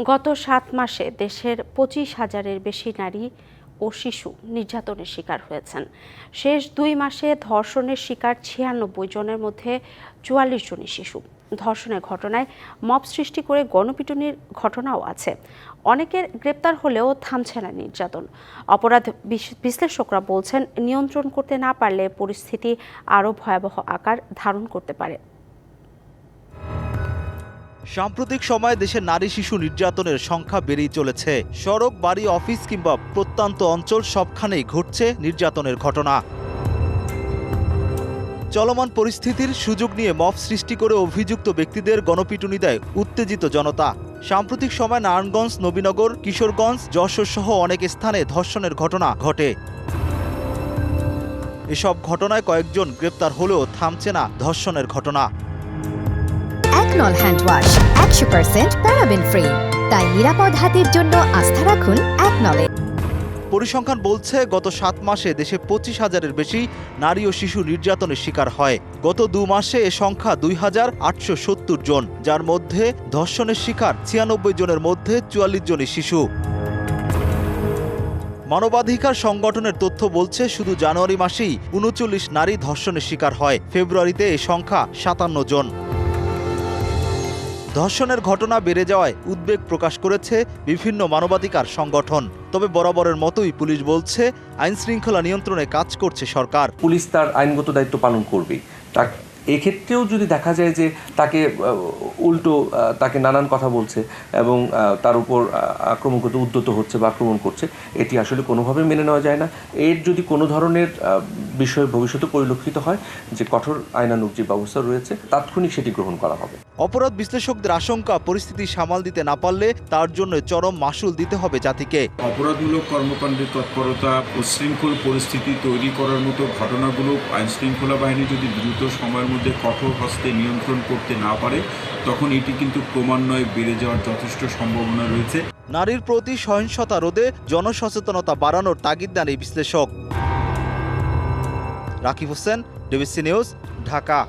গত ৭ মাসে দেশের ২৫,০০০-এর বেশি নারী ও শিশু নির্যাতনের শিকার হয়েছেন। শেষ ২ মাসে ধর্ষণের শিকার ৯৬ জনের মধ্যে ৪৪ জনই শিশু। ধর্ষণের ঘটনায় মব সৃষ্টি করে গণপিটুনির ঘটনাও আছে। অনেকের গ্রেপ্তার হলেও থামছে না নির্যাতন। অপরাধ বিশ্লেষকরা বলছেন, নিয়ন্ত্রণ করতে না পারলে পরিস্থিতি আরও ভয়াবহ আকার ধারণ করতে পারে। সাম্প্রতিক সময়ে দেশের নারী শিশু নির্যাতনের সংখ্যা বেড়েই চলেছে। সড়ক, বাড়ি, অফিস কিংবা প্রত্যন্ত অঞ্চল সবখানেই ঘটছে নির্যাতনের ঘটনা। চলমান পরিস্থিতির সুযোগ নিয়ে মব সৃষ্টি করে অভিযুক্ত ব্যক্তিদের গণপিটুনি দেয় উত্তেজিত জনতা। সাম্প্রতিক সময় নারায়ণগঞ্জ, নবীনগর, কিশোরগঞ্জ, যশোর সহ অনেক স্থানে ধর্ষণের ঘটনা ঘটে। এসব ঘটনায় কয়েকজন গ্রেপ্তার হলেও থামছে না ধর্ষণের ঘটনা। একনল হ্যান্ড ওয়াশ ১০০% প্যারাবেন ফ্রি, তাই নিরাপদ হাতের জন্য আস্থা রাখুন একনলে। পরিসংখ্যান বলছে, গত ৭ মাসে দেশে ২৫,০০০-এর বেশি নারী ও শিশু নির্যাতনের শিকার হয়। গত ২ মাসে এ সংখ্যা ২,৮৭০ জন, যার মধ্যে ধর্ষণের শিকার ৯৬ জনের মধ্যে ৪৪ জনই শিশু। মানবাধিকার সংগঠনের তথ্য বলছে, শুধু জানুয়ারি মাসেই ৩৯ নারী ধর্ষণের শিকার হয়। ফেব্রুয়ারিতে এ সংখ্যা ৫৭ জন। ধর্ষণের ঘটনা বেড়ে যাওয়ায় উদ্বেগ প্রকাশ করেছে বিভিন্ন মানবাধিকার সংগঠন। তবে বরাবরের মতোই পুলিশ বলছে, আইন শৃঙ্খলা নিয়ন্ত্রণে কাজ করছে সরকার। পুলিশ তার আইনগত দায়িত্ব পালন করবে। এক্ষেত্রেও যদি দেখা যায় যে তাকে উল্টো তাকে নানান কথা বলছে এবং তার উপর আক্রমণ করতে উদ্যত হচ্ছে বা আক্রমণ করছে, এটি আসলে কোনোভাবে মেনে নেওয়া যায় না। এর যদি কোনো ধরনের বিষয় ভবিষ্যতে পরিলক্ষিত হয় যে কঠোর আইনানুগ যে ব্যবস্থা রয়েছে, তাৎক্ষণিক সেটি গ্রহণ করা হবে। অপরাধ বিশ্লেষকদের আশঙ্কা, পরিস্থিতি সামাল দিতে না পারলে তার জন্য চরম মাশুল দিতে হবে জাতিকে। অপরাধমূলক কর্মকাণ্ডের তৎপরতা, উচ্ছৃঙ্খল পরিস্থিতি তৈরি করার মতো ঘটনাগুলো আইন শৃঙ্খলা বাহিনী যদি দ্রুত সময়ের মধ্যে কঠোর হস্তে নিয়ন্ত্রণ করতে না পারে, তখন এটি কিন্তু ক্রমান্বয়ে বেড়ে যাওয়ার যথেষ্ট সম্ভাবনা রয়েছে। নারীর প্রতি সহিংসতা রোধে জনসচেতনতা বাড়ানোর তাগিদ দেন এই বিশ্লেষক। Rakib Hossain, DBC news, Dhaka.